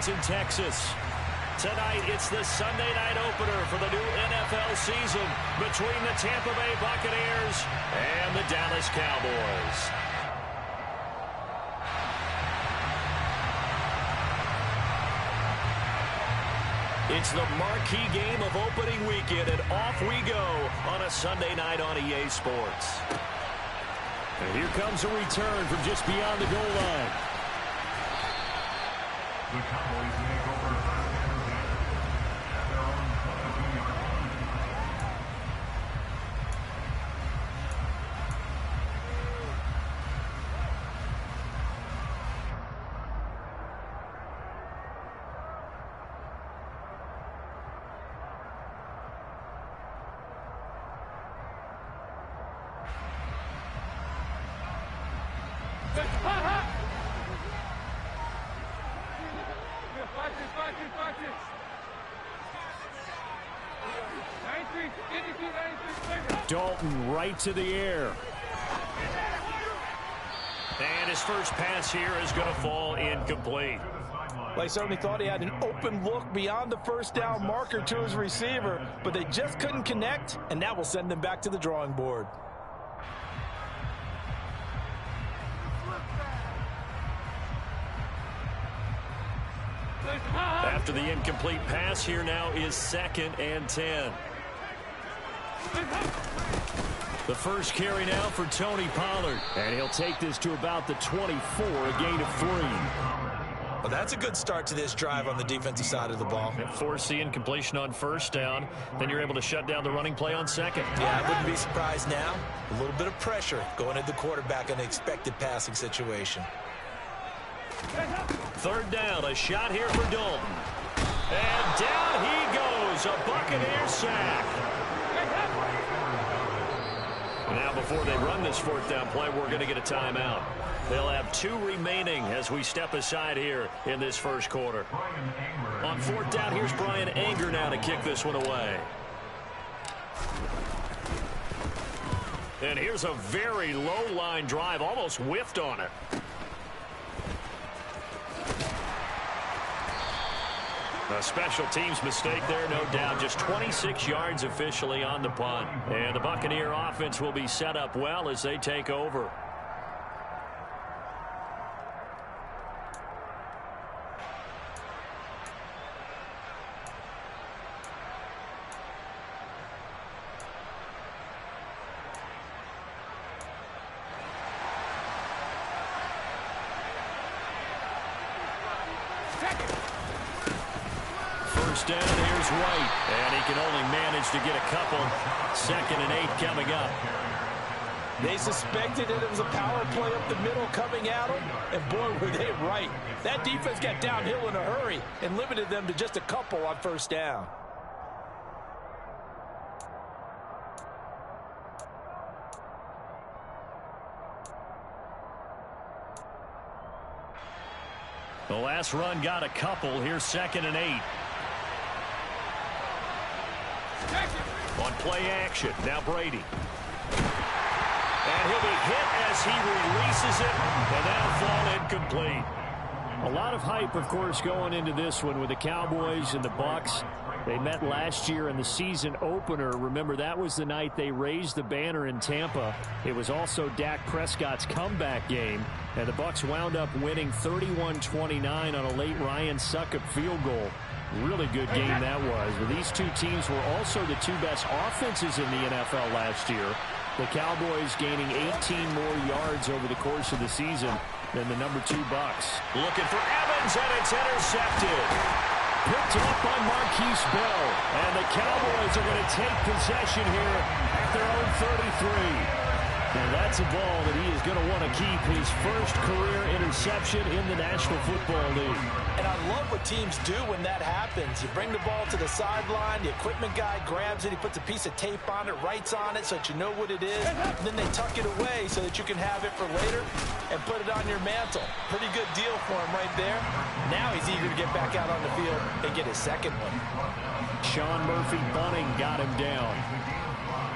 in Texas. Tonight, it's the Sunday night opener for the new NFL season between the Tampa Bay Buccaneers and the Dallas Cowboys. It's the marquee game of opening weekend, and off we go on a Sunday night on EA Sports. And here comes a return from just beyond the goal line. The Cowboys make over first and 10 at their own 22-yard line. Dalton right to the air. And his first pass here is going to fall incomplete. They certainly thought he had an open look beyond the first down marker to his receiver, but they just couldn't connect, and that will send them back to the drawing board. After the incomplete pass, here now is 2nd and 10. The first carry now for Tony Pollard. And he'll take this to about the 24, a gain of 3. Well, that's a good start to this drive on the defensive side of the ball. Force the incompletion on first down. Then you're able to shut down the running play on 2nd. Yeah, I wouldn't be surprised now. A little bit of pressure going at the quarterback in an expected passing situation. 3rd down, a shot here for Dalton. And down he goes, a Buccaneer sack. Now before they run this 4th down play, we're going to get a timeout. They'll have 2 remaining as we step aside here in this first quarter. On 4th down, here's Brian Anger now to kick this one away. And here's a very low line drive, almost whiffed on it. A special teams mistake there, no doubt. Just 26 yards officially on the punt. And the Buccaneer offense will be set up well as they take over. Down, here's White, and he can only manage to get a couple. 2nd and 8 coming up. They suspected that it was a power play up the middle coming at them, and boy, were they right. That defense got downhill in a hurry and limited them to just a couple on first down. The last run got a couple. Here's 2nd and 8. On play action, now Brady. And he'll be hit as he releases it, and that'll fall incomplete. A lot of hype, of course, going into this one with the Cowboys and the Bucs. They met last year in the season opener. Remember, that was the night they raised the banner in Tampa. It was also Dak Prescott's comeback game, and the Bucs wound up winning 31-29 on a late Ryan Succop field goal. Really good game that was. But these two teams were also the 2 best offenses in the NFL last year. The Cowboys gaining 18 more yards over the course of the season than the number 2 Bucs. Looking for Evans, and it's intercepted. Picked up by Marquise Bell. And the Cowboys are going to take possession here at their own 33. And that's a ball that he is going to want to keep, his first career interception in the National Football League. And I love what teams do when that happens. You bring the ball to the sideline, the equipment guy grabs it, he puts a piece of tape on it, writes on it so that you know what it is, and then they tuck it away so that you can have it for later and put it on your mantle. Pretty good deal for him right there. Now he's eager to get back out on the field and get his 2nd one. Sean Murphy-Bunting got him down.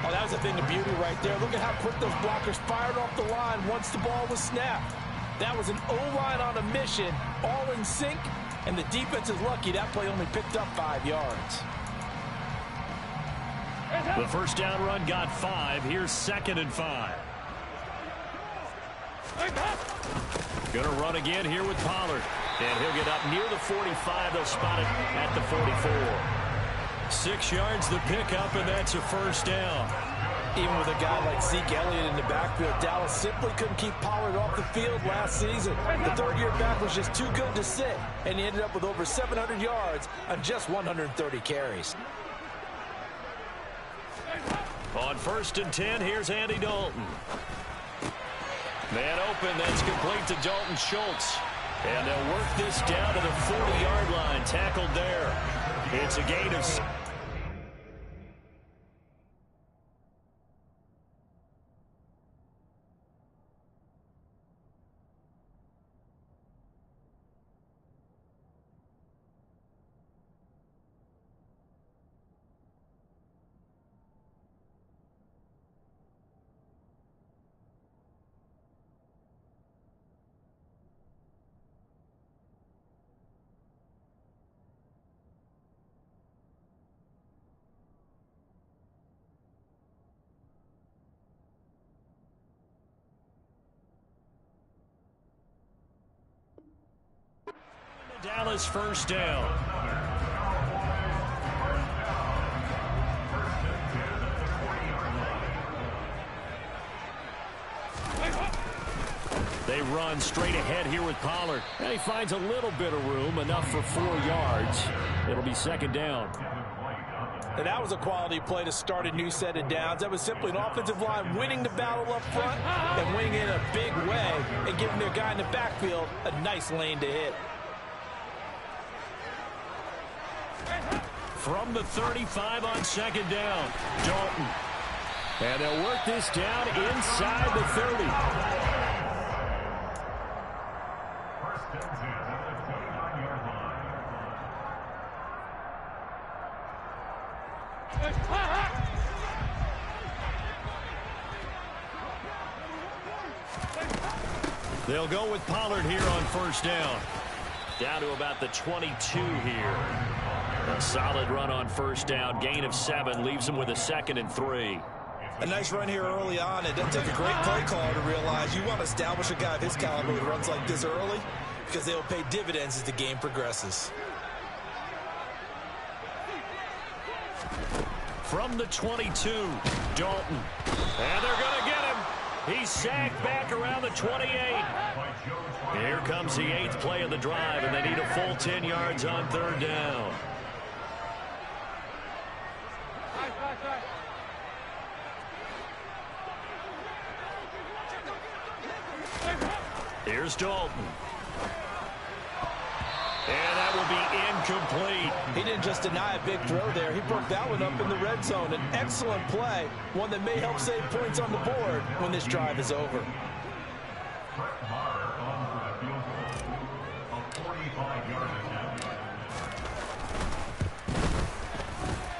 Oh, that was a thing of beauty right there. Look at how quick those blockers fired off the line once the ball was snapped. That was an O-line on a mission, all in sync, And the defense is lucky that play only picked up 5 yards. The first down run got 5. Here's 2nd and 5. Going to run again here with Pollard. And he'll get up near the 45. They'll spot it at the 44. 6 yards the pickup, and that's a first down. Even with a guy like Zeke Elliott in the backfield, Dallas simply couldn't keep Pollard off the field last season. The third-year back was just too good to sit, and he ended up with over 700 yards on just 130 carries. On 1st and 10, here's Andy Dalton. Man open, that's complete to Dalton Schultz. And they'll work this down to the 40-yard line. Tackled there. It's a gain of... Dallas first down. They run straight ahead here with Pollard. And he finds a little bit of room, enough for 4 yards. It'll be 2nd down. And that was a quality play to start a new set of downs. That was simply an offensive line winning the battle up front and winning in a big way and giving their guy in the backfield a nice lane to hit. From the 35 on 2nd down, Dalton. And they'll work this down inside the 30. They'll go with Pollard here on 1st down. Down to about the 22 here. A solid run on 1st down. Gain of 7 leaves them with a 2nd and 3. A nice run here early on. It doesn't take a great play caller to realize you want to establish a guy of his caliber who runs like this early because they will pay dividends as the game progresses. From the 22, Dalton. And they're going to get him. He's sacked back around the 28. Here comes the 8th play of the drive, and they need a full 10 yards on 3rd down. Here's Dalton. And that will be incomplete. He didn't just deny a big throw there. He broke that one up in the red zone. An excellent play, one that may help save points on the board when this drive is over.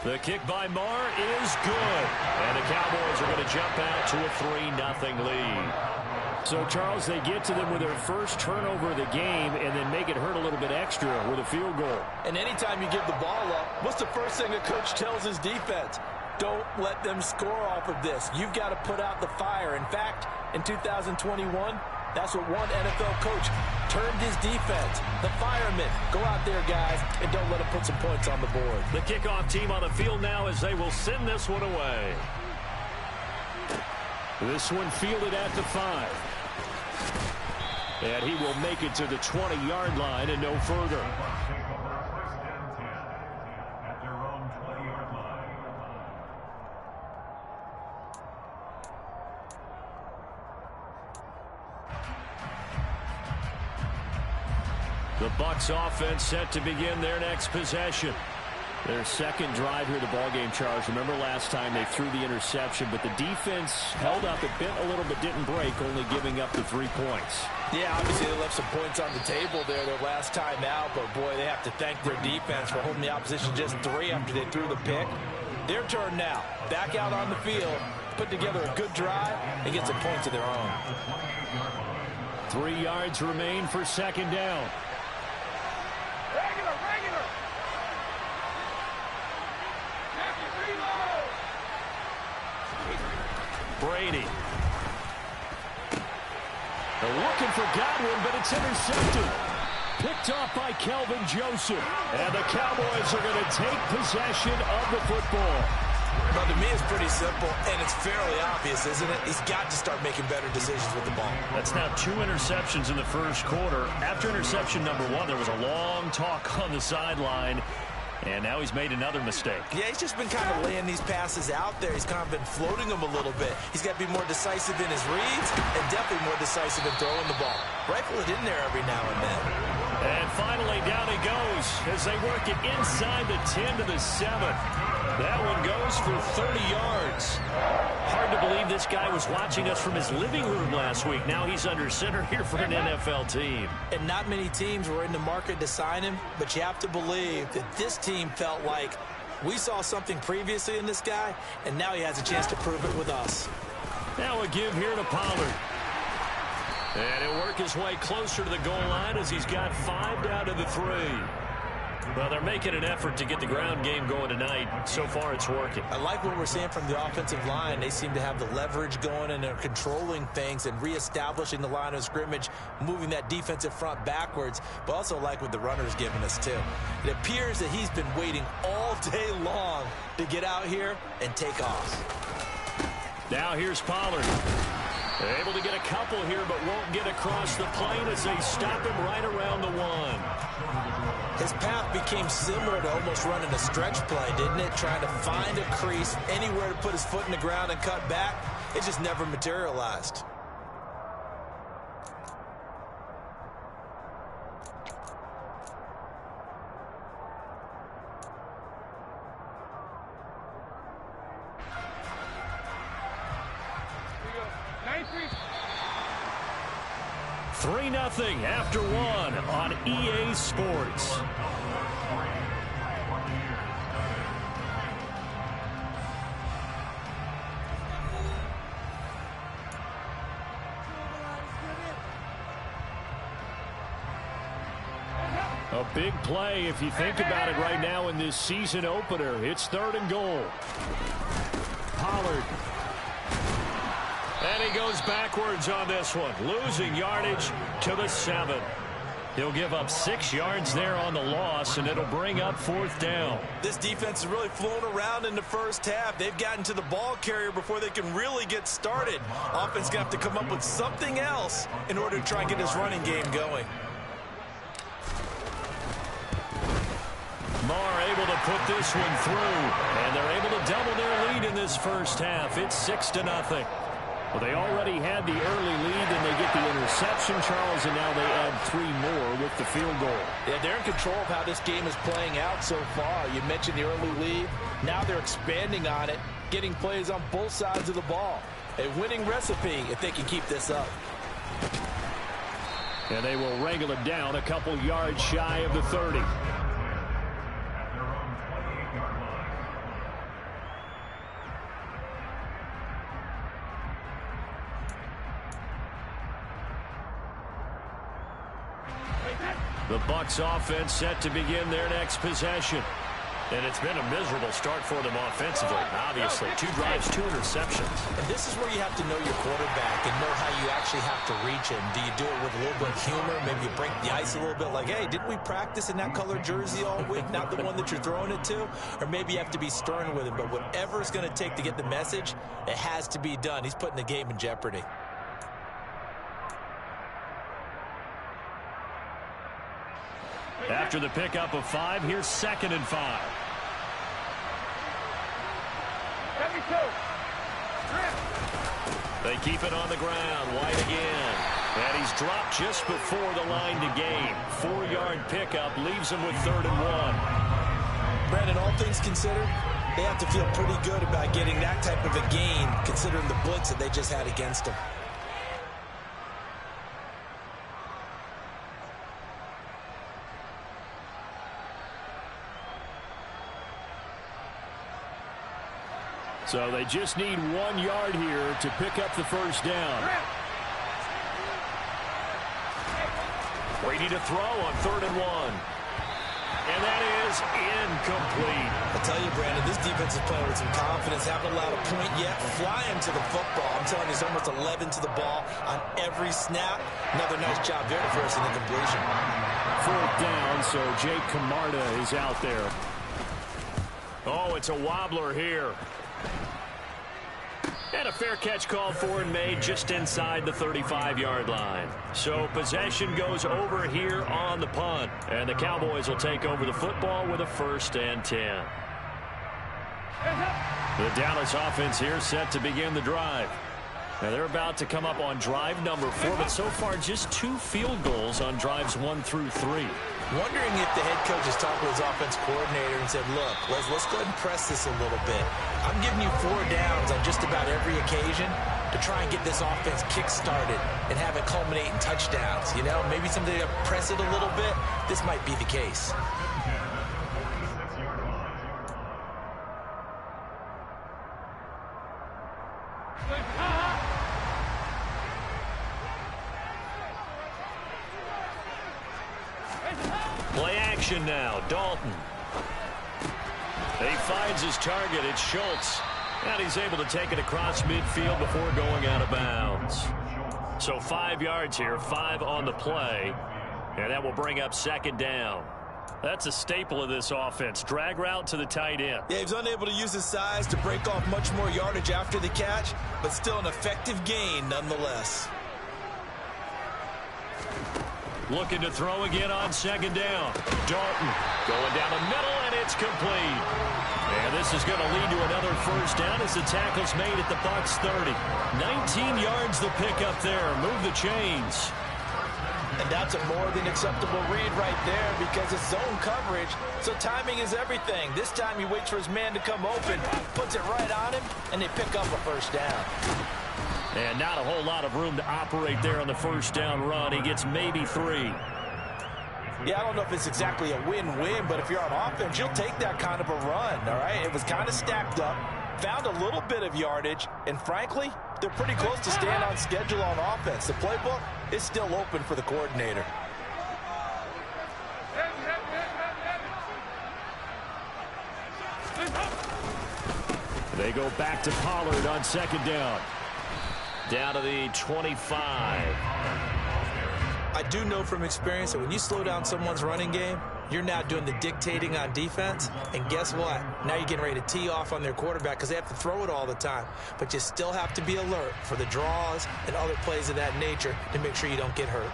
The kick by Marr is good. And the Cowboys are going to jump out to a 3-0 lead. So, Charles, they get to them with their first turnover of the game and then make it hurt a little bit extra with a field goal. And anytime you give the ball up, what's the first thing a coach tells his defense? Don't let them score off of this. You've got to put out the fire. In fact, in 2021, that's what one NFL coach termed his defense. The firemen. Go out there, guys, and don't let them put some points on the board. The kickoff team on the field now as they will send this one away. This one fielded at the 5. And he will make it to the 20-yard line and no further. The Bucs offense set to begin their next possession. Their second drive here, the ballgame, Charles. Remember last time they threw the interception, but the defense held up. It bent a little but didn't break, only giving up the 3 points. Yeah, obviously they left some points on the table there their last time out, but boy, they have to thank their defense for holding the opposition just 3 after they threw the pick. Their turn now. Back out on the field, put together a good drive, and get some points of their own. 3 yards remain for 2nd down. Brady. They're looking for Godwin, but it's intercepted. Picked off by Kelvin Joseph. And the Cowboys are going to take possession of the football. Well, to me, it's pretty simple, and it's fairly obvious, isn't it? He's got to start making better decisions with the ball. That's now 2 interceptions in the first quarter. After interception number 1, there was a long talk on the sideline. And now he's made another mistake. Yeah, he's just been kind of laying these passes out there. He's kind of been floating them a little bit. He's got to be more decisive in his reads and definitely more decisive in throwing the ball. Rifle it in there every now and then. And finally, down he goes as they work it inside the 10 to the 7. That one goes for 30 yards. Hard to believe this guy was watching us from his living room last week. Now he's under center here for an NFL team. And not many teams were in the market to sign him, but you have to believe that this team felt like we saw something previously in this guy, and now he has a chance to prove it with us. Now a give here to Pollard. And he'll work his way closer to the goal line as he's got 5 down to the 3. Well, they're making an effort to get the ground game going tonight. So far, it's working. I like what we're seeing from the offensive line. They seem to have the leverage going, and they're controlling things and reestablishing the line of scrimmage, moving that defensive front backwards, but also like what the runner's giving us, too. It appears that he's been waiting all day long to get out here and take off. Now here's Pollard. They're able to get a couple here, but won't get across the plane as they stop him right around the 1. His path became similar to almost running a stretch play, didn't it? Trying to find a crease, anywhere to put his foot in the ground and cut back. It just never materialized. Three 3-0 after 1 on EA Sports. A big play if you think about it right now in this season opener. It's 3rd and goal. Pollard. And he goes backwards on this one, losing yardage to the 7. He'll give up 6 yards there on the loss, and it'll bring up 4th down. This defense is really flown around in the first half. They've gotten to the ball carrier before they can really get started. Offense going to have to come up with something else in order to try and get this running game going. Marr able to put this one through, and they're able to double their lead in this first half. It's 6-0. Well, they already had the early lead, and they get the interception, Charles, and now they add 3 more with the field goal. Yeah, they're in control of how this game is playing out so far. You mentioned the early lead. Now they're expanding on it, getting plays on both sides of the ball. A winning recipe if they can keep this up. And they will wrangle it down a couple yards shy of the 30. The Bucs offense set to begin their next possession. And it's been a miserable start for them offensively, obviously. 2 drives, 2 interceptions. And this is where you have to know your quarterback and know how you actually have to reach him. Do you do it with a little bit of humor? Maybe you break the ice a little bit like, hey, didn't we practice in that color jersey all week? Not the one that you're throwing it to? Or maybe you have to be stern with him. But whatever it's going to take to get the message, it has to be done. He's putting the game in jeopardy. After the pickup of 5, here's 2nd and 5. They keep it on the ground. White again. And he's dropped just before the line to gain. 4-yard pickup leaves him with 3rd and 1. Brandon, all things considered, they have to feel pretty good about getting that type of a gain, considering the blitz that they just had against them. So they just need 1 yard here to pick up the first down. Brady to throw on 3rd and 1. And that is incomplete. I tell you, Brandon, this defense is playing with some confidence. Haven't allowed a point yet. Flying to the football. I'm telling you, it's almost 11 to the ball on every snap. Another nice job there to force an incompletion. 4th down, so Jake Camarda is out there. Oh, it's a wobbler here. And a fair catch called for and made just inside the 35-yard line. So possession goes over here on the punt. And the Cowboys will take over the football with a 1st and 10. The Dallas offense here set to begin the drive. Now they're about to come up on drive number 4, but so far just 2 field goals on drives 1 through 3. Wondering if the head coach has talked with his offense coordinator and said, look, let's go ahead and press this a little bit. I'm giving you 4 downs on just about every occasion to try and get this offense kick-started and have it culminate in touchdowns. You know, maybe somebody to press it a little bit. This might be the case. Play action now. Dalton. He finds his target. It's Schultz. And he's able to take it across midfield before going out of bounds. So 5 yards here, 5 on the play. And that will bring up 2nd down. That's a staple of this offense. Drag route to the tight end. Yeah, he's unable to use his size to break off much more yardage after the catch, but still an effective gain nonetheless. Looking to throw again on 2nd down. Dalton going down the middle, and it's complete. And this is going to lead to another 1st down as the tackle's made at the Bucs 30. 19 yards the pickup there. Move the chains. And that's a more than acceptable read right there because it's zone coverage, so timing is everything. This time he waits for his man to come open, puts it right on him, and they pick up a 1st down. And not a whole lot of room to operate there on the 1st down run. He gets maybe 3. Yeah, I don't know if it's exactly a win-win, but if you're on offense, you'll take that kind of a run, all right? It was kind of stacked up, found a little bit of yardage, and frankly, they're pretty close to staying on schedule on offense. The playbook is still open for the coordinator. They go back to Pollard on 2nd down. Down to the 25. I do know from experience that when you slow down someone's running game, you're now doing the dictating on defense. And guess what? Now you're getting ready to tee off on their quarterback because they have to throw it all the time. But you still have to be alert for the draws and other plays of that nature to make sure you don't get hurt.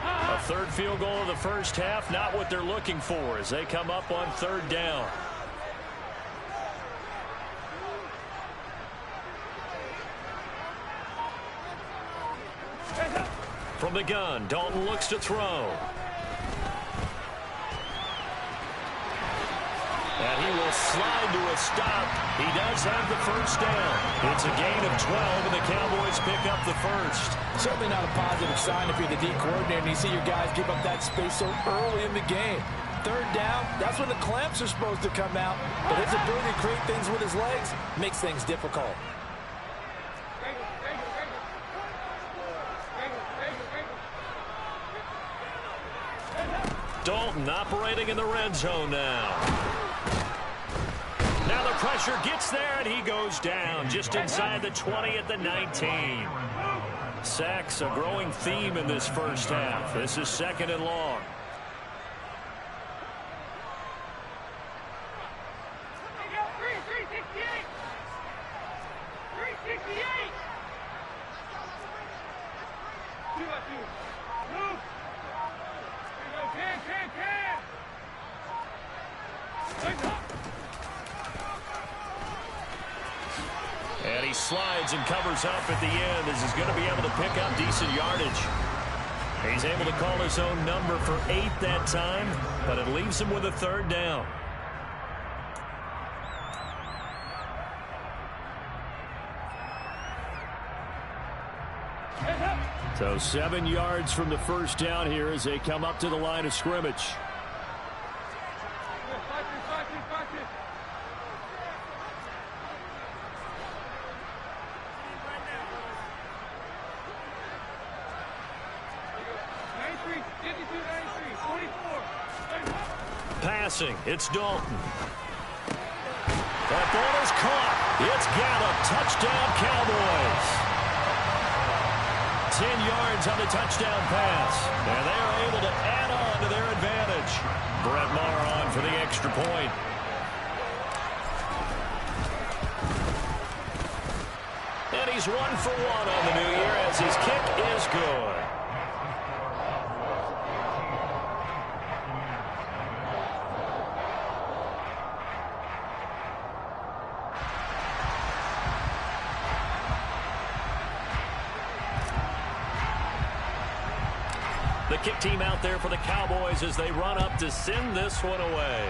A 3rd field goal of the 1st half, not what they're looking for as they come up on 3rd down. From the gun, Dalton looks to throw. And he will slide to a stop. He does have the 1st down. It's a gain of 12, and the Cowboys pick up the 1st. Certainly not a positive sign if you're the D coordinator and you see your guys give up that space so early in the game. 3rd down, that's when the clamps are supposed to come out. But his ability to create things with his legs makes things difficult. Dalton operating in the red zone now. Now the pressure gets there, and he goes down just inside the 20 at the 19. Sacks a growing theme in this 1st half. This is 2nd and long. And he slides and covers up at the end as he's going to be able to pick up decent yardage. He's able to call his own number for 8 that time, but it leaves him with a 3rd down. So 7 yards from the 1st down here as they come up to the line of scrimmage. Passing, it's Dalton. That ball is caught. It's Gallup. Touchdown, Cowboys. 10 yards on the touchdown pass. And they are able to add on to their advantage. Brett Maher on for the extra point. And he's 1 for 1 on the new year as his kick is good. The kick team out there for the Cowboys as they run up to send this one away.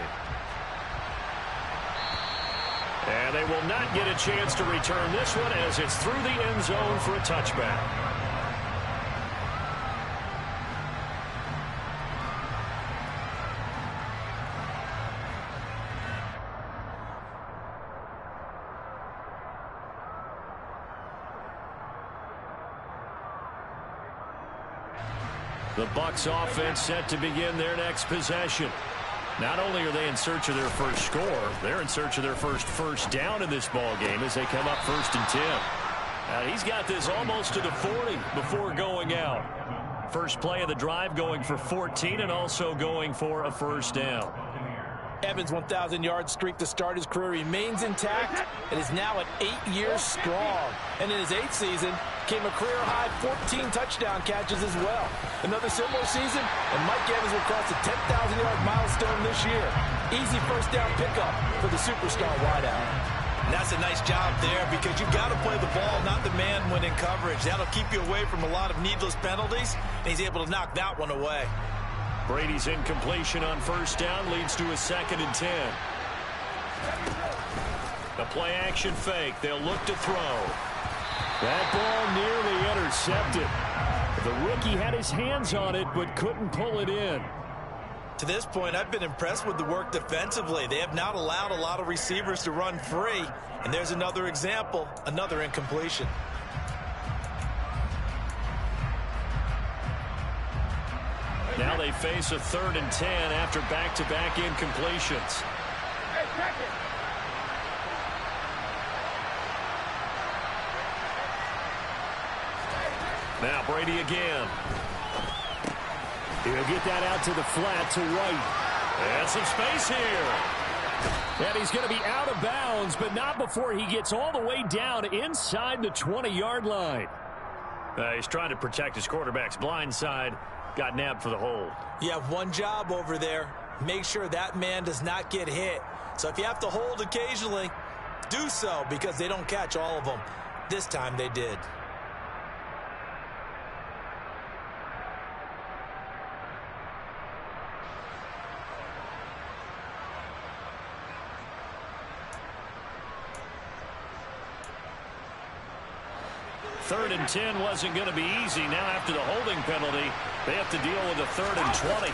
And they will not get a chance to return this one as it's through the end zone for a touchback. The Bucs offense set to begin their next possession. Not only are they in search of their first score, they're in search of their first down in this ball game as they come up 1st and 10. He's got this almost to the 40 before going out. First play of the drive going for 14 and also going for a first down. Evans' 1,000-yard streak to start his career remains intact and is now at 8 years strong. And in his 8th season, came a career-high 14 touchdown catches as well. Another similar season, and Mike Evans will cross the 10,000-yard milestone this year. Easy first down pickup for the superstar wideout. And that's a nice job there because you've got to play the ball, not the man when in coverage. That'll keep you away from a lot of needless penalties, and he's able to knock that one away. Brady's incompletion on first down leads to a 2nd and 10. The play action fake. They'll look to throw. That ball nearly intercepted. The rookie had his hands on it but couldn't pull it in. To this point, I've been impressed with the work defensively. They have not allowed a lot of receivers to run free. And there's another example, another incompletion. Now they face a 3rd and 10 after back-to-back incompletions. Now Brady again. He'll get that out to the flat to White. And some space here. And he's going to be out of bounds, but not before he gets all the way down inside the 20-yard line. He's trying to protect his quarterback's blind side. Got nabbed for the hold. You have one job over there. Make sure that man does not get hit. So if you have to hold occasionally, do so because they don't catch all of them. This time they did. Third and 10 wasn't going to be easy. Now after the holding penalty, they have to deal with a 3rd and 20.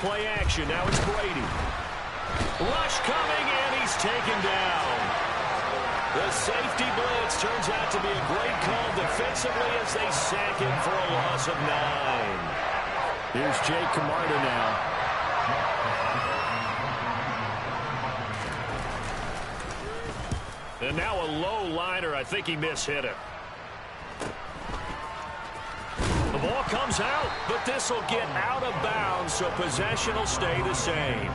Play action. Now it's Brady. Rush coming, and he's taken down. The safety blitz turns out to be a great call defensively as they sack him for a loss of 9. Here's Jake Camarda now. And now a low liner. I think he mishit it. The ball comes out, but this will get out of bounds, so possession will stay the same.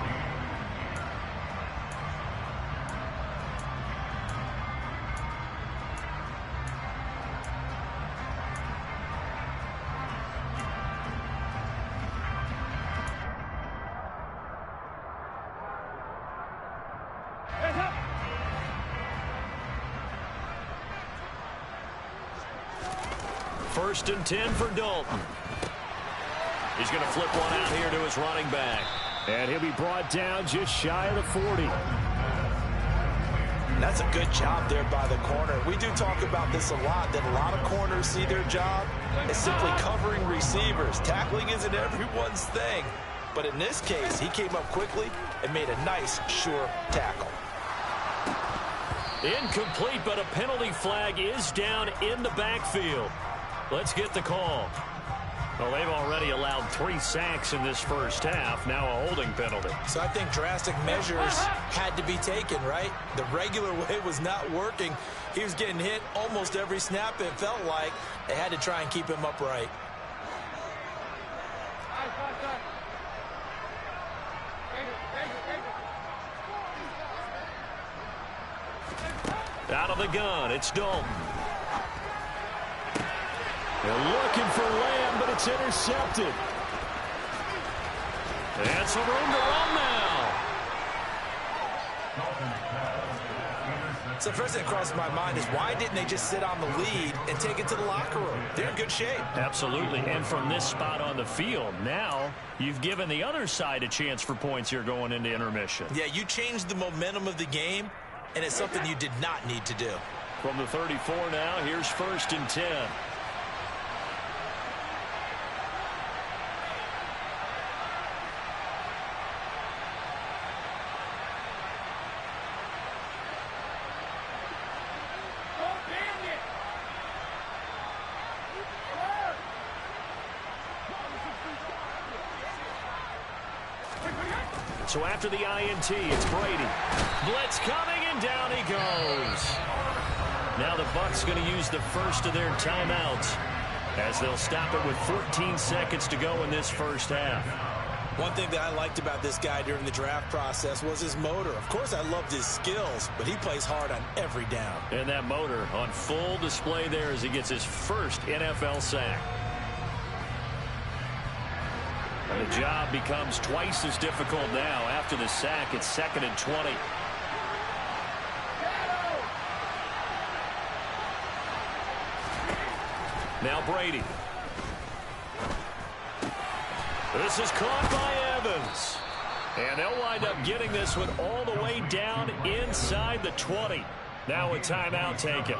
First and 10 for Dalton. He's going to flip one out here to his running back. And he'll be brought down just shy of the 40. That's a good job there by the corner. We do talk about this a lot, that a lot of corners see their job as simply covering receivers. Tackling isn't everyone's thing. But in this case, he came up quickly and made a nice, sure tackle. Incomplete, but a penalty flag is down in the backfield. Let's get the call. Well, they've already allowed 3 sacks in this first half, now a holding penalty. So I think drastic measures had to be taken, right? The regular way was not working. He was getting hit almost every snap, it felt like. They had to try and keep him upright. Out of the gun, it's Dalton. They're looking for Lamb, but it's intercepted. And some room to run now. So the first thing that crosses my mind is why didn't they just sit on the lead and take it to the locker room? They're in good shape. Absolutely, and from this spot on the field, now you've given the other side a chance for points here going into intermission. Yeah, you changed the momentum of the game, and it's something you did not need to do. From the 34 now, here's 1st and 10. So after the INT, it's Brady. Blitz coming, and down he goes. Now the Bucs going to use the first of their timeouts as they'll stop it with 14 seconds to go in this first half. One thing that I liked about this guy during the draft process was his motor. Of course, I loved his skills, but he plays hard on every down. And that motor on full display there as he gets his first NFL sack. And the job becomes twice as difficult now. After the sack, it's 2nd and 20. Now Brady. This is caught by Evans. And they'll wind up getting this one all the way down inside the 20. Now a timeout taken.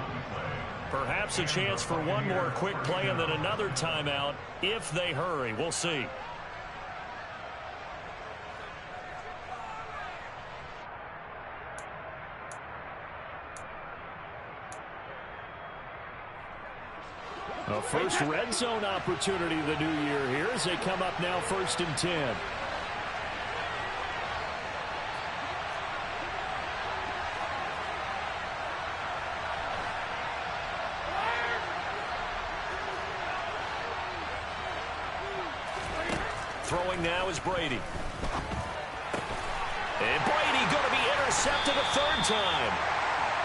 Perhaps a chance for one more quick play and then another timeout if they hurry. We'll see. A first red zone opportunity of the new year here as they come up now 1st and 10. Throwing now is Brady. And Brady going to be intercepted a 3rd time.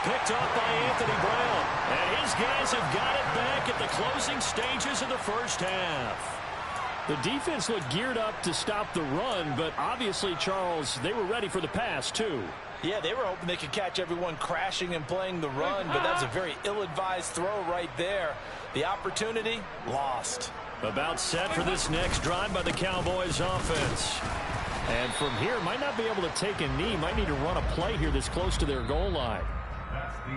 Picked off by Anthony Brown. And his guys have got it back at the closing stages of the first half. The defense looked geared up to stop the run, but obviously, Charles, they were ready for the pass, too. Yeah, they were hoping they could catch everyone crashing and playing the run, but that was a very ill-advised throw right there. The opportunity, lost. About set for this next drive by the Cowboys offense. And from here, might not be able to take a knee, might need to run a play here that's close to their goal line.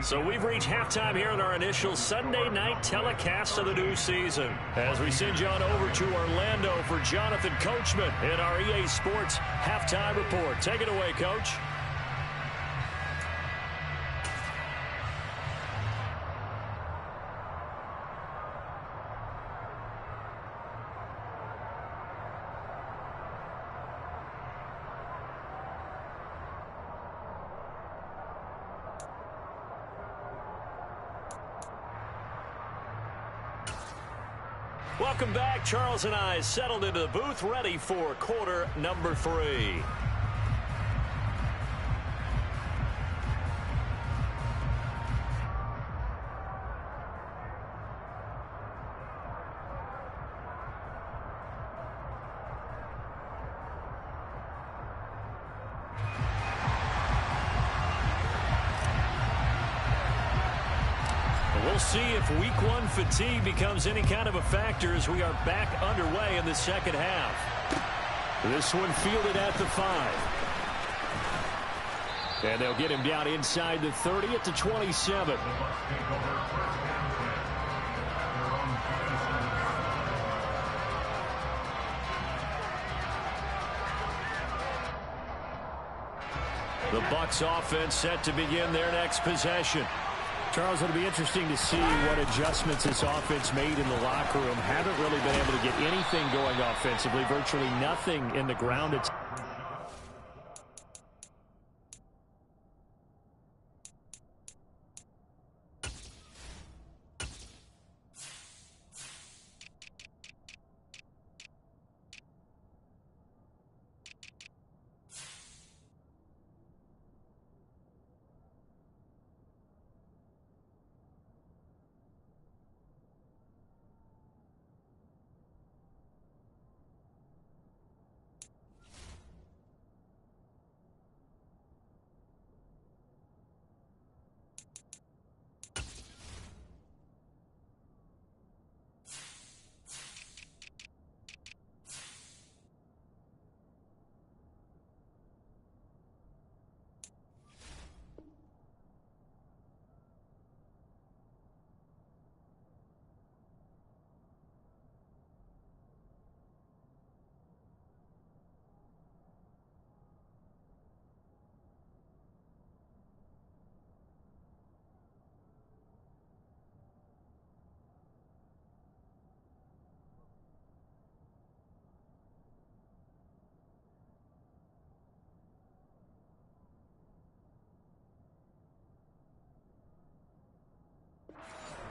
So we've reached halftime here in our initial Sunday night telecast of the new season. As we send you on over to Orlando for Jonathan Coachman in our EA Sports halftime report. Take it away, Coach. Welcome back. Charles and I settled into the booth, ready for quarter number 3. We'll see if week 1 fatigue becomes any kind of a factor as we are back underway in the second half. This one fielded at the 5. And they'll get him down inside the 30 at the 27. The Bucs offense set to begin their next possession. Charles, it'll be interesting to see what adjustments this offense made in the locker room. Haven't really been able to get anything going offensively, virtually nothing in the ground.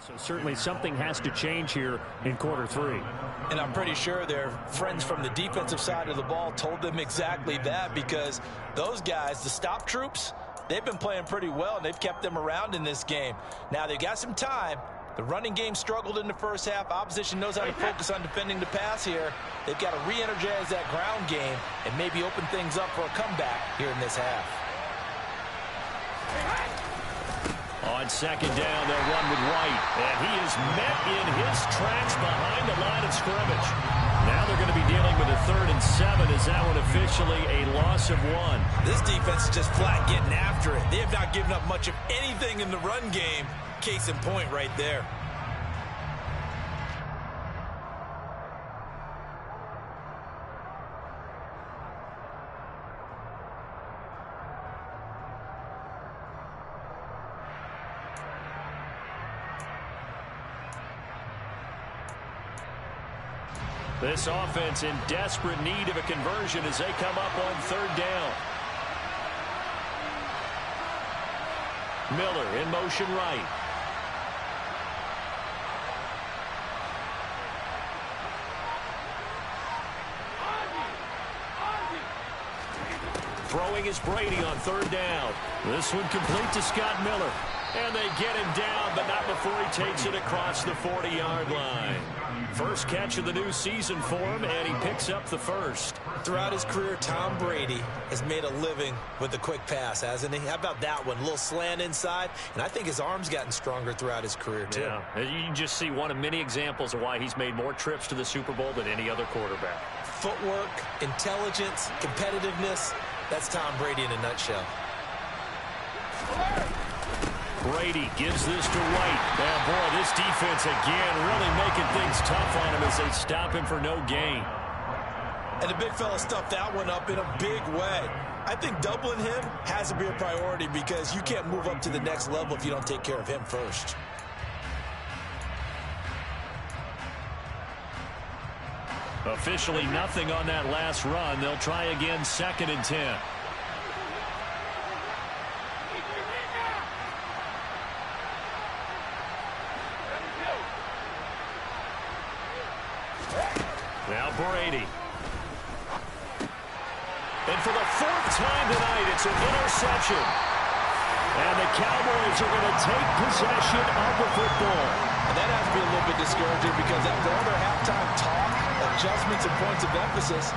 So certainly something has to change here in quarter three. And I'm pretty sure their friends from the defensive side of the ball told them exactly that, because those guys, the stop troops, they've been playing pretty well, and they've kept them around in this game. Now, they've got some time. The running game struggled in the first half. Opposition knows how to focus on defending the pass here. They've got to re-energize that ground game and maybe open things up for a comeback here in this half. On second down, they'll run with White. And he is met in his tracks behind the line of scrimmage. Now they're going to be dealing with a 3rd and 7. Is that one officially a loss of 1? This defense is just flat getting after it. They have not given up much of anything in the run game. Case in point right there. This offense in desperate need of a conversion as they come up on 3rd down. Miller in motion right. Throwing is Brady on 3rd down. This one complete to Scott Miller. And they get him down, but not before he takes it across the 40-yard line. First catch of the new season for him, and he picks up the first. Throughout his career, Tom Brady has made a living with the quick pass, hasn't he? How about that one? A little slant inside, and I think his arm's gotten stronger throughout his career, too. Yeah, you can just see one of many examples of why he's made more trips to the Super Bowl than any other quarterback. Footwork, intelligence, competitiveness, that's Tom Brady in a nutshell. Brady gives this to White. And boy, this defense again really making things tough on him as they stop him for no gain. And the big fella stuffed that one up in a big way. I think doubling him has to be a priority, because you can't move up to the next level if you don't take care of him first. Officially nothing on that last run. They'll try again, 2nd and 10. Now Brady. And for the 4th time tonight, it's an interception. And the Cowboys are going to take possession of the football. And that has to be a little bit discouraging, because after all their halftime talk, adjustments and points of emphasis,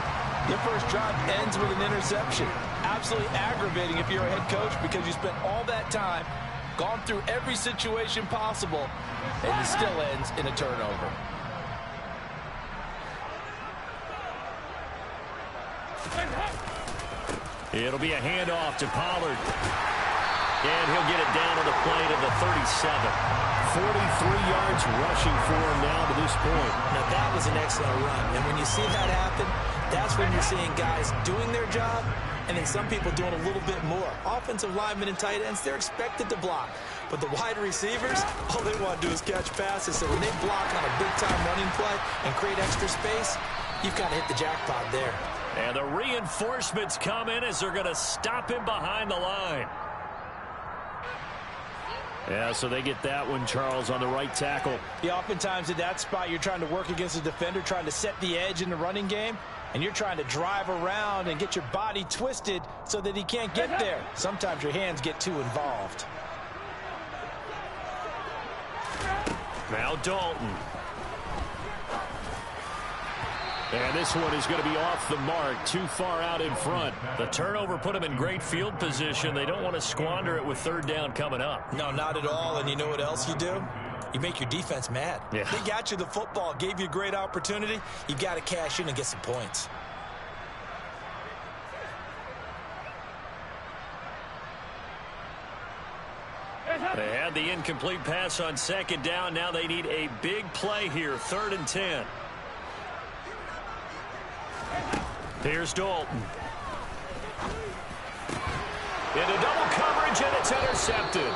their first drive ends with an interception. Absolutely aggravating if you're a head coach, because you spent all that time, gone through every situation possible, and it still ends in a turnover. It'll be a handoff to Pollard. And he'll get it down to the plate of the 37. 43 yards rushing for him now to this point. Now, that was an excellent run. And when you see that happen, that's when you're seeing guys doing their job and then some people doing a little bit more. Offensive linemen and tight ends, they're expected to block. But the wide receivers, all they want to do is catch passes. So when they block on a big-time running play and create extra space, you've got to hit the jackpot there. And the reinforcements come in as they're going to stop him behind the line. Yeah, so they get that one, Charles, on the right tackle. Yeah, oftentimes at that spot, you're trying to work against a defender, trying to set the edge in the running game, and you're trying to drive around and get your body twisted so that he can't get there. Sometimes your hands get too involved. Now Dalton. And this one is going to be off the mark, too far out in front. The turnover put them in great field position. They don't want to squander it with third down coming up. No, not at all. And you know what else you do? You make your defense mad. Yeah. They got you the football, gave you a great opportunity. You've got to cash in and get some points. They had the incomplete pass on second down. Now they need a big play here, 3rd and 10. Here's Dalton. Into double coverage, and it's intercepted.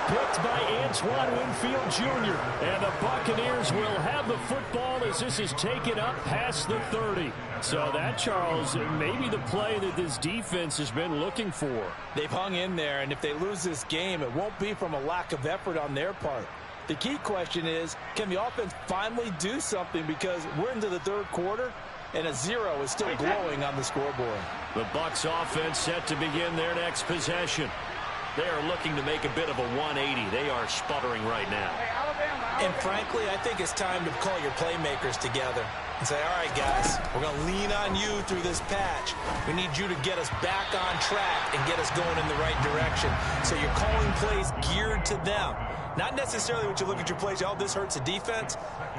Picked by Antoine Winfield Jr. And the Buccaneers will have the football as this is taken up past the 30. So that, Charles, may be the play that this defense has been looking for. They've hung in there, and if they lose this game, it won't be from a lack of effort on their part. The key question is, can the offense finally do something, because we're into the third quarter, and a 0 is still glowing on the scoreboard. The Bucs offense set to begin their next possession. They are looking to make a bit of a 180. They are sputtering right now. And frankly, I think it's time to call your playmakers together and say, all right, guys, we're going to lean on you through this patch. We need you to get us back on track and get us going in the right direction. So you're calling plays geared to them. Not necessarily what you look at your plays, oh, this hurts the defense.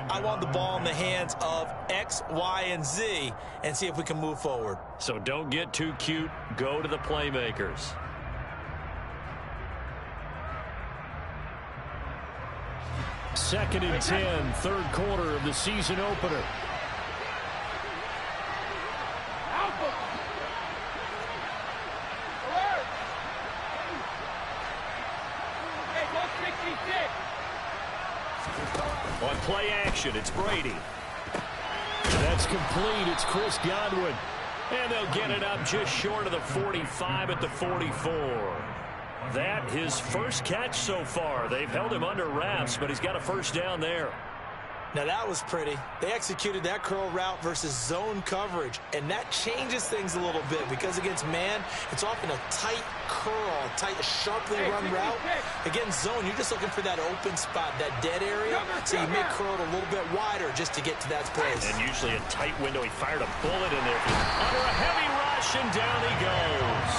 I want the ball in the hands of X, Y, and Z and see if we can move forward. So don't get too cute. Go to the playmakers. Second and 10, third quarter of the season opener. On play action, it's Brady. That's complete. It's Chris Godwin. And they'll get it up just short of the 45 at the 44. That his first catch so far. They've held him under wraps, but he's got a first down there. Now that was pretty. They executed that curl route versus zone coverage, and that changes things a little bit because against man, it's often a tight curl, tight, sharply run route. Against zone, you're just looking for that open spot, that dead area, so you make curl a little bit wider just to get to that place. And usually a tight window. He fired a bullet in there under a heavy rush, and down he goes.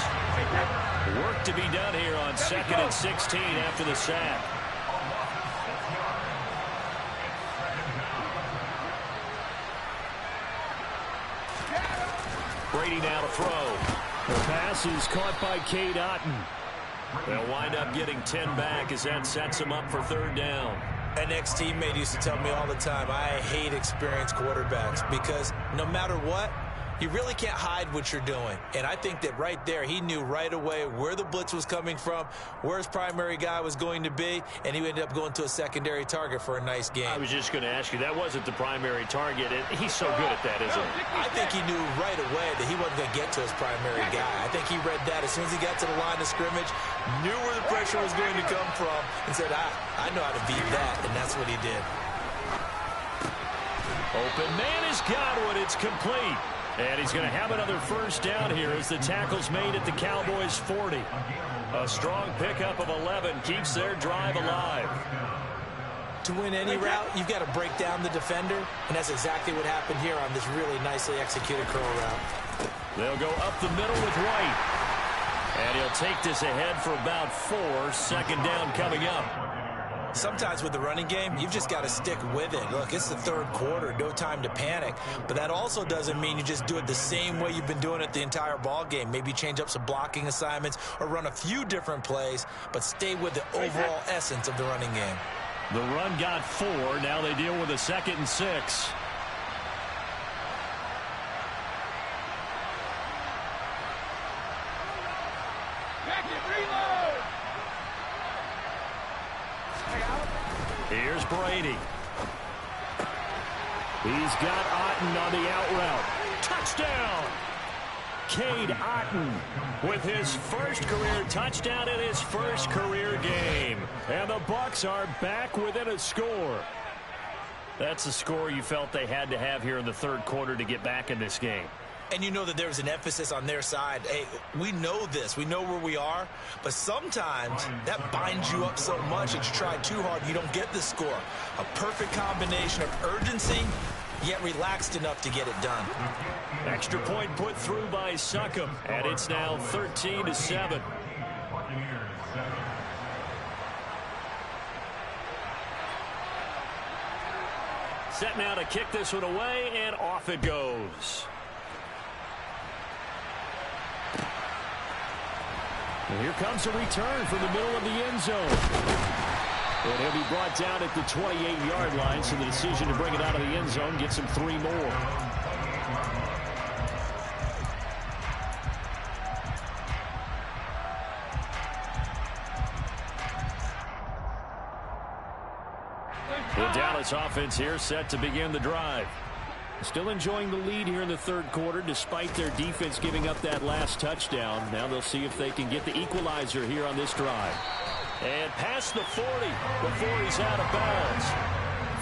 Work to be done here on 2nd and 16 after the sack. Brady now to throw. The pass is caught by Cade Otton. They'll wind up getting 10 back as that sets him up for third down. An ex-teammate used to tell me all the time, I hate experienced quarterbacks because no matter what, you really can't hide what you're doing. And I think that right there, he knew right away where the blitz was coming from, where his primary guy was going to be, and he ended up going to a secondary target for a nice game. I was just going to ask you, that wasn't the primary target. He's so good at that, isn't he? I think he knew right away that he wasn't going to get to his primary guy. I think he read that as soon as he got to the line of scrimmage, knew where the pressure was going to come from, and said, I know how to beat that, and that's what he did. Open man is Godwin. It's complete. And he's going to have another first down here as the tackle's made at the Cowboys 40. A strong pickup of 11 keeps their drive alive. To win any route, you've got to break down the defender, and that's exactly what happened here on this really nicely executed curl route. They'll go up the middle with White. And he'll take this ahead for about 4. 2nd down coming up. Sometimes with the running game, you've just got to stick with it. Look, it's the third quarter, no time to panic. But that also doesn't mean you just do it the same way you've been doing it the entire ball game. Maybe change up some blocking assignments or run a few different plays, but stay with the overall essence of the running game. The run got 4. Now they deal with a 2nd and 6. Here's Brady. He's got Otten on the out route. Touchdown! Cade Otten with his first career touchdown in his first career game. And the Bucs are back within a score. That's a score you felt they had to have here in the third quarter to get back in this game. And you know that there was an emphasis on their side. Hey, we know this. We know where we are. But sometimes that binds you up so much that you try too hard, you don't get the score. A perfect combination of urgency, yet relaxed enough to get it done. Extra point put through by Succop, and it's now 13-7. Set now to kick this one away, and off it goes. And here comes a return from the middle of the end zone. And he'll be brought down at the 28-yard line, so the decision to bring it out of the end zone gets him 3 more. The Dallas offense here set to begin the drive. Still enjoying the lead here in the third quarter despite their defense giving up that last touchdown. Now they'll see if they can get the equalizer here on this drive. And past the 40 before he's out of bounds.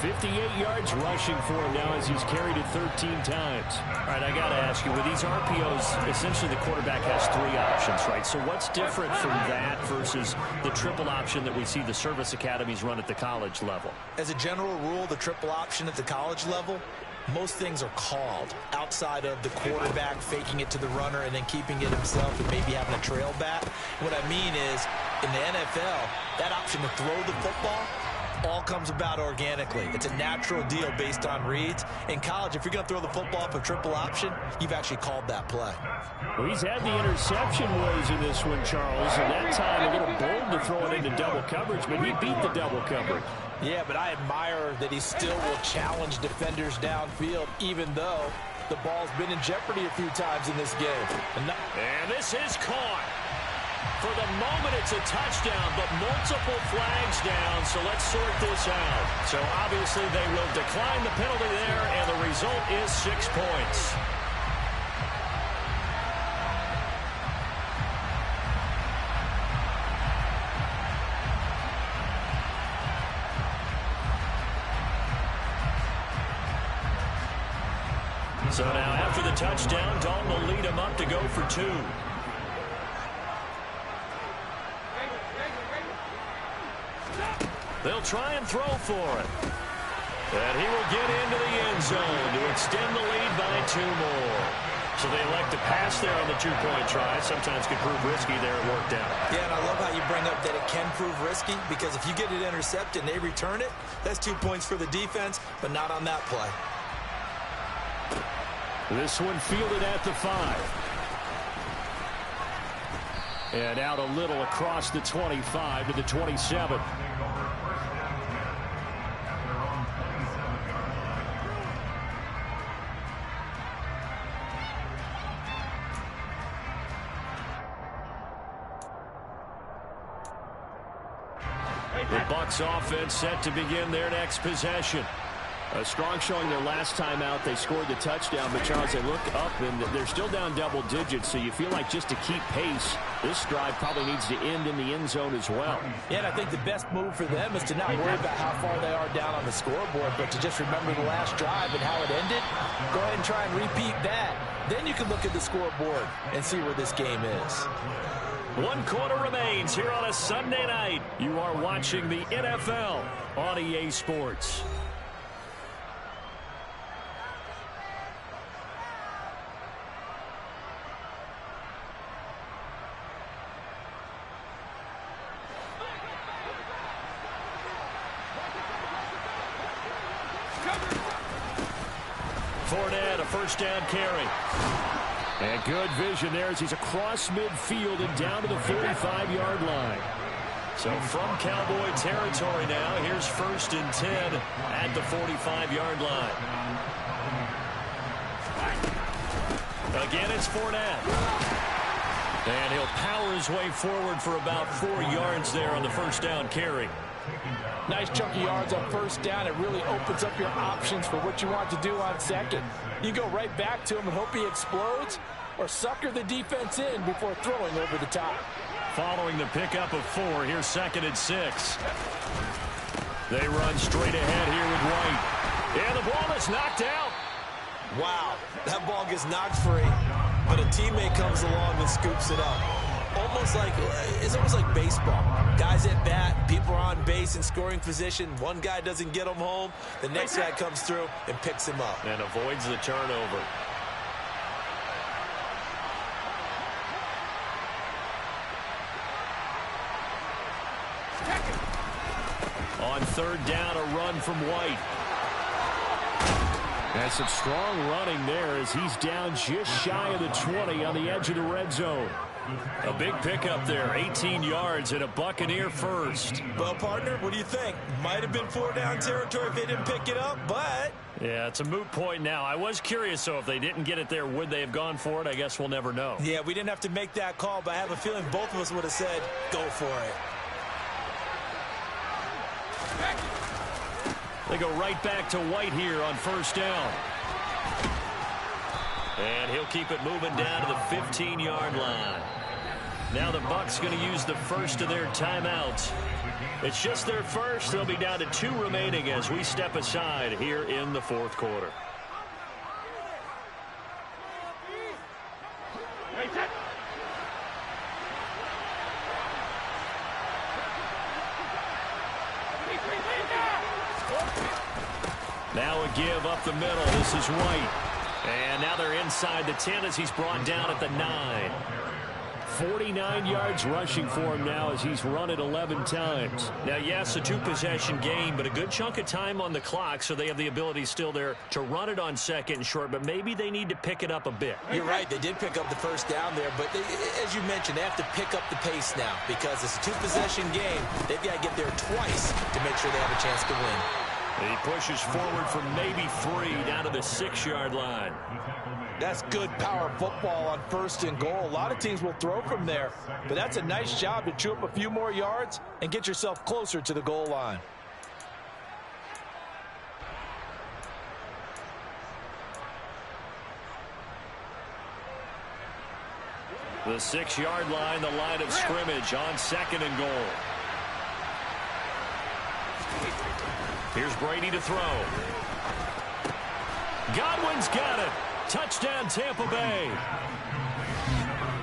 58 yards rushing for him now as he's carried it 13 times. All right, I got to ask you, with these RPOs, essentially the quarterback has 3 options, right? So what's different from that versus the triple option that we see the service academies run at the college level? As a general rule, the triple option at the college level, most things are called outside of the quarterback faking it to the runner and then keeping it himself and maybe having a trail back. What I mean is, in the NFL, that option to throw the football all comes about organically. It's a natural deal based on reads. In college, if you're going to throw the football for triple option, you've actually called that play. Well, he's had the interception woes in this one, Charles, and that time a little bold to throw it into double coverage, but he beat the double coverage. Yeah, but I admire that he still will challenge defenders downfield, even though the ball's been in jeopardy a few times in this game. And this is caught. For the moment, it's a touchdown, but multiple flags down, so let's sort this out. So obviously they will decline the penalty there, and the result is 6 points. So now after the touchdown, Dalton will lead him up to go for 2. They'll try and throw for it. And he will get into the end zone to extend the lead by 2 more. So they elect to pass there on the 2-point try. Sometimes could prove risky there. It worked out. Yeah, and I love how you bring up that it can prove risky, because if you get it intercepted and they return it, that's 2 points for the defense, but not on that play. This one fielded at the 5. And out a little across the 25 to the 27. The Bucs offense set to begin their next possession. A strong showing their last time out. They scored the touchdown, but Charles, they look up and they're still down double digits, so you feel like just to keep pace, this drive probably needs to end in the end zone as well. Yeah, and I think the best move for them is to not worry about how far they are down on the scoreboard, but to just remember the last drive and how it ended. Go ahead and try and repeat that. Then you can look at the scoreboard and see where this game is. 1 quarter remains here on a Sunday night. You are watching the NFL on EA Sports. Fournette, a first down carry. And good vision there as he's across midfield and down to the 45-yard line. So from Cowboy territory now, here's 1st and 10 at the 45-yard line. Again, it's Fournette. And he'll power his way forward for about 4 yards there on the first down carry. Nice chunky yards on first down. It really opens up your options for what you want to do on second. You go right back to him and hope he explodes, or sucker the defense in before throwing over the top. Following the pickup of 4, here's 2nd and 6. They run straight ahead here with White. And the ball is knocked out. Wow, that ball gets knocked free, but a teammate comes along and scoops it up. It's almost like baseball. Guys at bat, people are on base in scoring position. One guy doesn't get him home. The next guy comes through and picks him up. And avoids the turnover. On 3rd down, a run from White. And some strong running there as he's down just shy of the 20 on the edge of the red zone. A big pickup there, 18 yards and a Buccaneer first. Well, partner, what do you think? Might have been 4-down territory if they didn't pick it up, but... Yeah, it's a moot point now. I was curious, so if they didn't get it there, would they have gone for it? I guess we'll never know. Yeah, we didn't have to make that call, but I have a feeling both of us would have said, go for it. They go right back to White here on 1st down. And he'll keep it moving down to the 15-yard line. Now the Bucs going to use the first of their timeouts. It's just their first. They'll be down to 2 remaining as we step aside here in the 4th quarter. Now a give up the middle. This is White. And now they're inside the 10 as he's brought down at the 9. 49 yards rushing for him now as he's run it 11 times. Now, yes, a 2-possession game, but a good chunk of time on the clock, so they have the ability still there to run it on 2nd and short, but maybe they need to pick it up a bit. You're right. They did pick up the first down there, but as you mentioned, they have to pick up the pace now because it's a 2-possession game. They've got to get there twice to make sure they have a chance to win. He pushes forward for maybe 3 down to the 6-yard line. That's good power football on 1st and goal. A lot of teams will throw from there, but that's a nice job to chew up a few more yards and get yourself closer to the goal line. The 6-yard line, the line of scrimmage on 2nd and goal. Here's Brady to throw. Godwin's got it. Touchdown, Tampa Bay.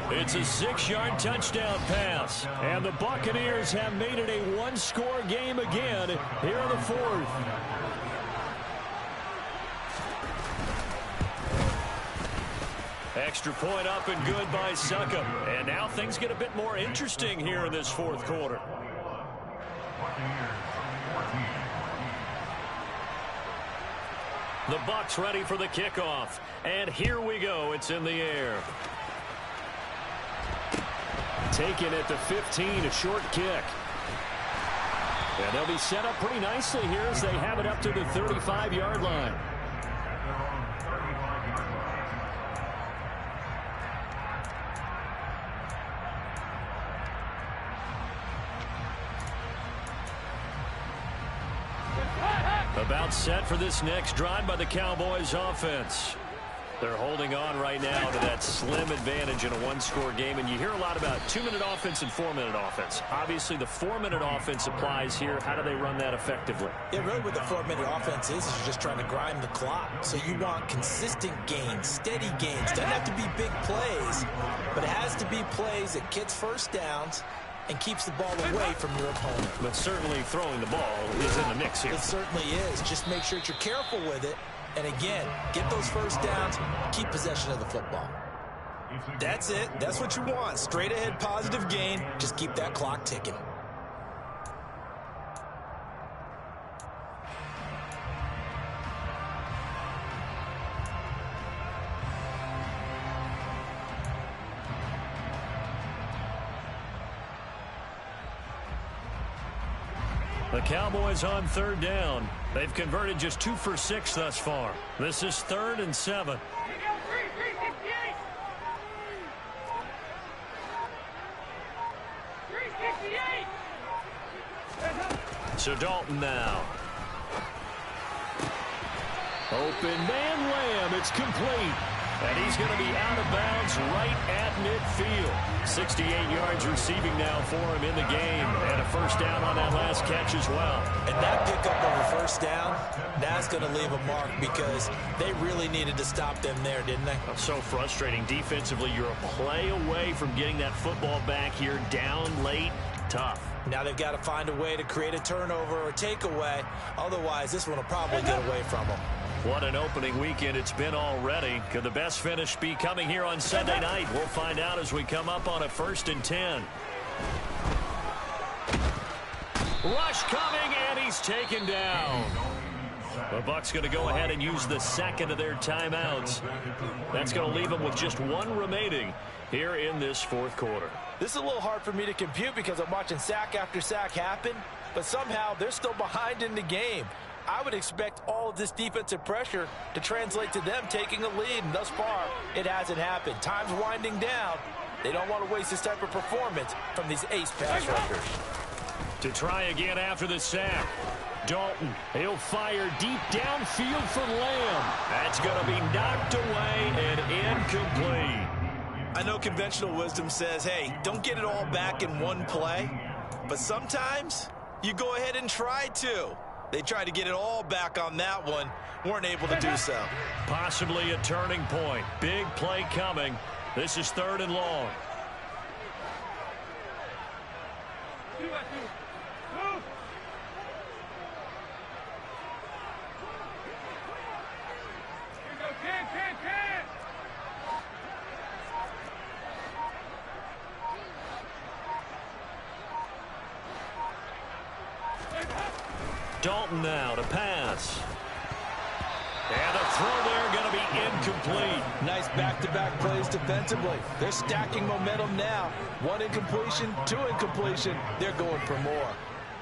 It's a 6-yard touchdown pass. And the Buccaneers have made it a 1-score game again here in the 4th. Extra point up and good by Succop. And now things get a bit more interesting here in this 4th quarter. The Bucs ready for the kickoff. And here we go. It's in the air. Taken at the 15, a short kick. And they'll be set up pretty nicely here as they have it up to the 35-yard line. About set for this next drive by the Cowboys offense. They're holding on right now to that slim advantage in a 1-score game, and you hear a lot about 2-minute offense and 4-minute offense. Obviously, the 4-minute offense applies here. How do they run that effectively? Yeah, really what the 4-minute offense is you're just trying to grind the clock. So you want consistent gains, steady gains. Doesn't have to be big plays, but it has to be plays that gets first downs and keeps the ball away from your opponent. But certainly throwing the ball is in the mix here. It certainly is. Just make sure that you're careful with it. And again, get those first downs, keep possession of the football. That's it. That's what you want. Straight ahead, positive gain. Just keep that clock ticking. The Cowboys on 3rd down. They've converted just 2 for 6 thus far. This is 3rd and 7. So Dalton now. Open man Lamb. It's complete. And he's going to be out of bounds right at midfield. 68 yards receiving now for him in the game. And a first down on that last catch as well. And that pickup of a first down, that's going to leave a mark because they really needed to stop them there, didn't they? That's so frustrating. Defensively, you're a play away from getting that football back here down late. Tough. Now they've got to find a way to create a turnover or takeaway. Otherwise, this one will probably get away from them. What an opening weekend it's been already. Could the best finish be coming here on Sunday night? We'll find out as we come up on a 1st and 10. Rush coming, and he's taken down. The Bucs going to go ahead and use the second of their timeouts. That's going to leave them with just one remaining here in this 4th quarter. This is a little hard for me to compute because I'm watching sack after sack happen, but somehow they're still behind in the game. I would expect all of this defensive pressure to translate to them taking a lead, and thus far, it hasn't happened. Time's winding down. They don't want to waste this type of performance from these ace pass rushers. To try again after the sack. Dalton, he'll fire deep downfield for Lamb. That's going to be knocked away and incomplete. I know conventional wisdom says, hey, don't get it all back in one play, but sometimes you go ahead and try to. They tried to get it all back on that one, weren't able to do so. Possibly a turning point. Big play coming. This is 3rd and long. Dalton now to pass. And the throw there going to be incomplete. Nice back-to-back plays defensively. They're stacking momentum now. 1 incompletion, 2 incompletion. They're going for more.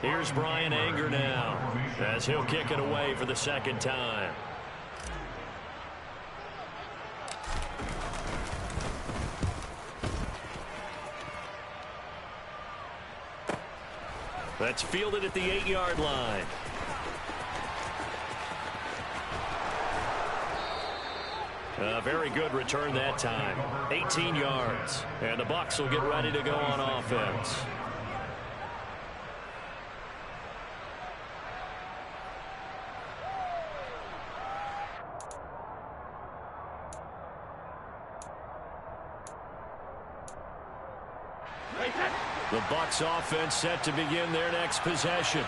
Here's Brian Anger now as he'll kick it away for the 2nd time. That's fielded at the 8-yard line. A very good return that time. 18 yards. And the Bucs will get ready to go on offense. The Bucs offense set to begin their next possession.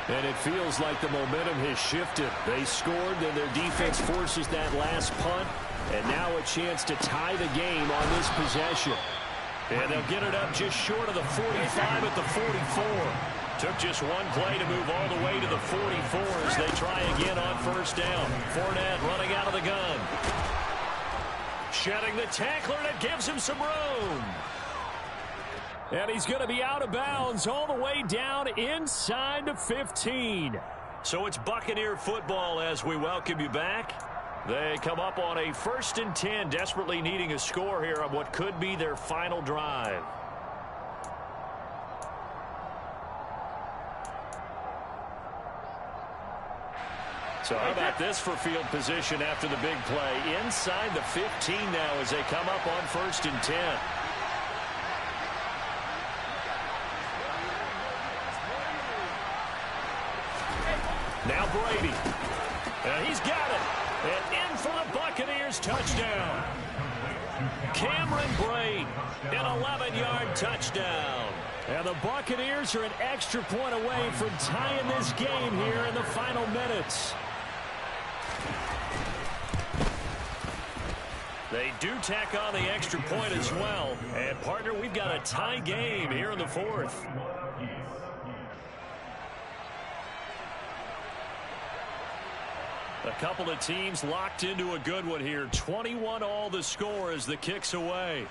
And it feels like the momentum has shifted. They scored, then their defense forces that last punt. And now a chance to tie the game on this possession. And they'll get it up just short of the 45 at the 44. Took just one play to move all the way to the 44 as they try again on 1st down. Fournette running out of the gun. Shedding the tackler, and it gives him some room. And he's going to be out of bounds all the way down inside the 15. So it's Buccaneer football as we welcome you back. They come up on a 1st and 10, desperately needing a score here on what could be their final drive. So how about this for field position after the big play? Inside the 15 now as they come up on 1st and 10. Now Brady. And he's got it. And in for the Buccaneers touchdown. Cameron Brate, an 11-yard touchdown. And the Buccaneers are an extra point away from tying this game here in the final minutes. They do tack on the extra point as well. And, partner, we've got a tie game here in the 4th. A couple of teams locked into a good one here. 21 all the score as the kick's away.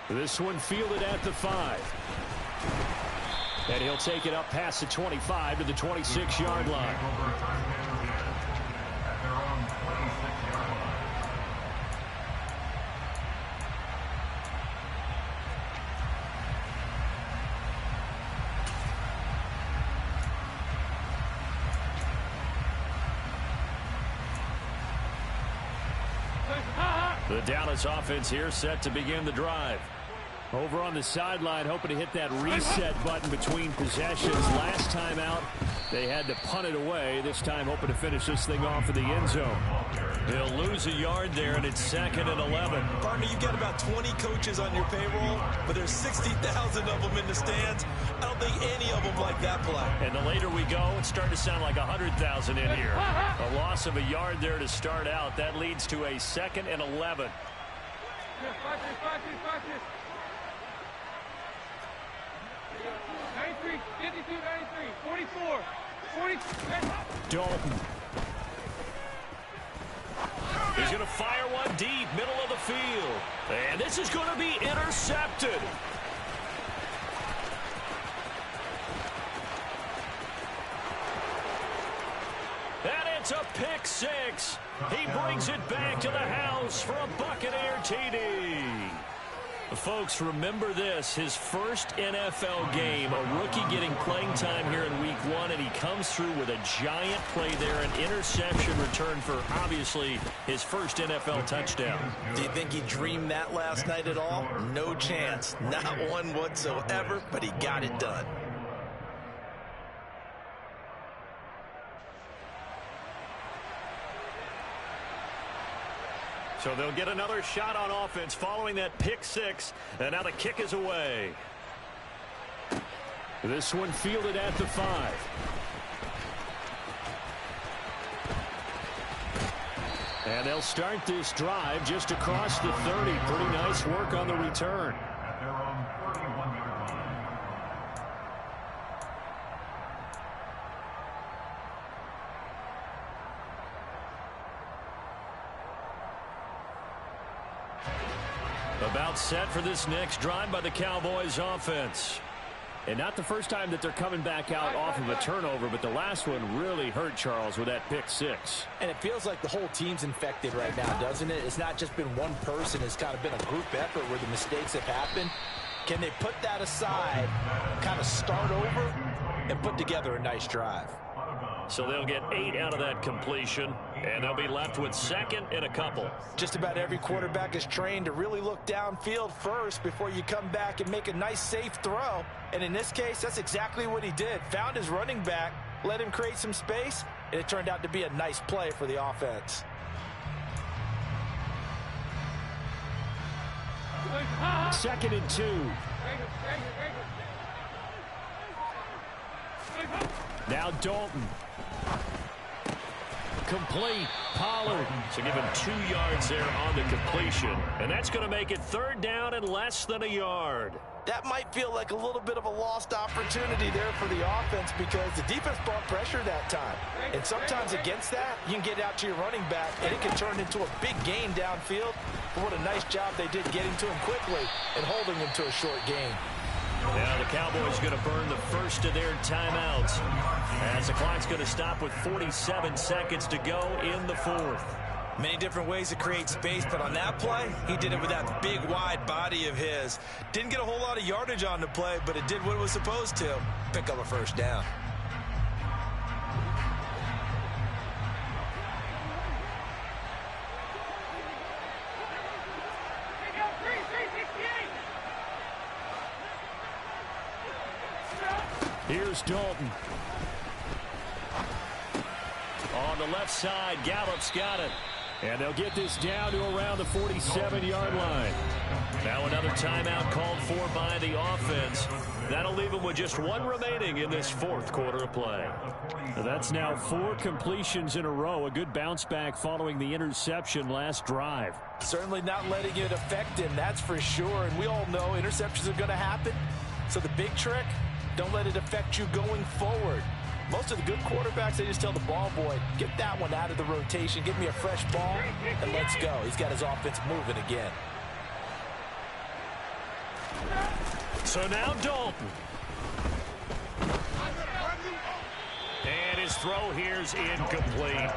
This one fielded at the 5. And he'll take it up past the 25 to the 26-yard line. The Dallas offense here set to begin the drive. Over on the sideline, hoping to hit that reset button between possessions. Last time out, they had to punt it away. This time, hoping to finish this thing off in the end zone. They'll lose a yard there, and it's 2nd and 11. Partner, you've got about 20 coaches on your payroll, but there's 60,000 of them in the stands. I don't think any of them like that play. And the later we go, it's starting to sound like 100,000 in here. A loss of a yard there to start out. That leads to a 2nd and 11. Practice. 93, 52, 93, 44, 42. Dalton. He's going to fire one deep, middle of the field. And this is going to be intercepted. And it's a pick six. He brings it back to the house for a Buccaneer TD. Folks, remember this, his first NFL game, a rookie getting playing time here in week 1, and he comes through with a giant play there, an interception return for, obviously, his first NFL touchdown. Do you think he dreamed that last night at all? No chance. Not one whatsoever, but he got it done. So they'll get another shot on offense following that pick six. And now the kick is away. This one fielded at the 5. And they'll start this drive just across the 30. Pretty nice work on the return. At their own 31-yard line. About set for this next drive by the Cowboys offense. And not the first time that they're coming back out off of a turnover, but the last one really hurt Charles with that pick six. And it feels like the whole team's infected right now, doesn't it? It's not just been one person. It's kind of been a group effort where the mistakes have happened. Can they put that aside, kind of start over, and put together a nice drive? So they'll get 8 out of that completion, and they'll be left with 2nd and a couple. Just about every quarterback is trained to really look downfield first before you come back and make a nice, safe throw. And in this case, that's exactly what he did. Found his running back, let him create some space, and it turned out to be a nice play for the offense. Second and 2. Now Dalton. Complete. Pollard. So give him 2 yards there on the completion. And that's going to make it 3rd down and less than a yard. That might feel like a little bit of a lost opportunity there for the offense because the defense brought pressure that time. And sometimes against that, you can get out to your running back, and it can turn into a big gain downfield. But what a nice job they did getting to him quickly and holding him to a short gain. Now the Cowboys going to burn the first of their timeouts as the clock's going to stop with 47 seconds to go in the 4th. Many different ways to create space, but on that play, he did it with that big, wide body of his. Didn't get a whole lot of yardage on the play, but it did what it was supposed to. Pick up a 1st down. Here's Dalton. On the left side, Gallup's got it. And they'll get this down to around the 47-yard line. Now another timeout called for by the offense. That'll leave them with just 1 remaining in this 4th quarter of play. That's now 4 completions in a row. A good bounce back following the interception last drive. Certainly not letting it affect him, that's for sure. And we all know interceptions are going to happen. So the big trick, don't let it affect you going forward. Most of the good quarterbacks, they just tell the ball boy, get that one out of the rotation, give me a fresh ball, and let's go. He's got his offense moving again. So now Dalton. And his throw here's incomplete.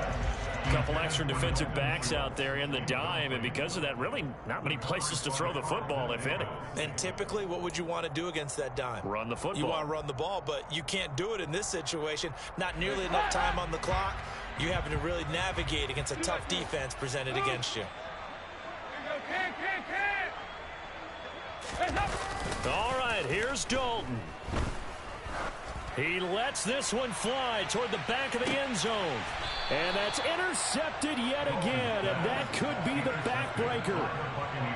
A couple extra defensive backs out there in the dime, and because of that, really not many places to throw the football, if any. And typically, what would you want to do against that dime? Run the football. You want to run the ball, but you can't do it in this situation. Not nearly enough time on the clock. You having to really navigate against a tough defense presented against you. All right, here's Dalton. He lets this one fly toward the back of the end zone. And that's intercepted yet again, and that could be the backbreaker.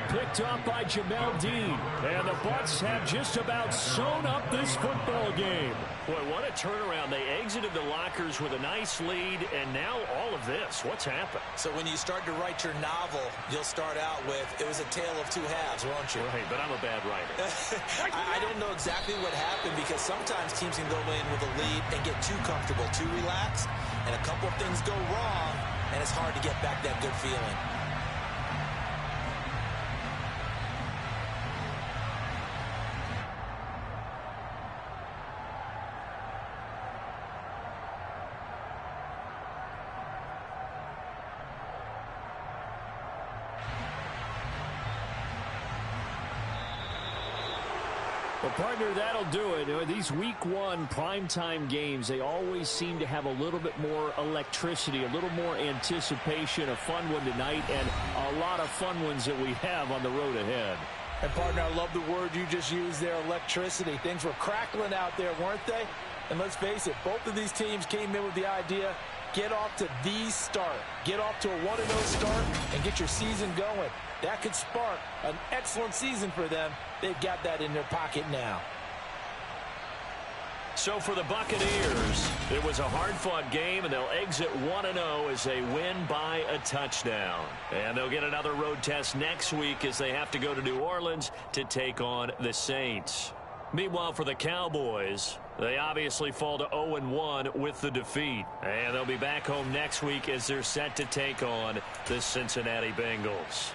Picked up by Jamel Dean, and the Bucs have just about sewn up this football game. Boy, what a turnaround. They exited the lockers with a nice lead, and now all of this. What's happened? So when you start to write your novel, you'll start out with, it was a tale of two halves, won't you? Right, but I'm a bad writer. I don't know exactly what happened, because sometimes teams can go in with a lead and get too comfortable, too relaxed, and a couple of things go wrong, and it's hard to get back that good feeling. Well, partner, that'll do it. These week one primetime games, they always seem to have a little bit more electricity, a little more anticipation. A fun one tonight, and a lot of fun ones that we have on the road ahead. And, partner, I love the word you just used there, electricity. Things were crackling out there, weren't they? And let's face it, both of these teams came in with the idea, get off to the start. Get off to a 1-0 start and get your season going. That could spark an excellent season for them. They've got that in their pocket now. So for the Buccaneers, it was a hard-fought game, and they'll exit 1-0 as they win by a touchdown. And they'll get another road test next week as they have to go to New Orleans to take on the Saints. Meanwhile, for the Cowboys, they obviously fall to 0-1 with the defeat. And they'll be back home next week as they're set to take on the Cincinnati Bengals.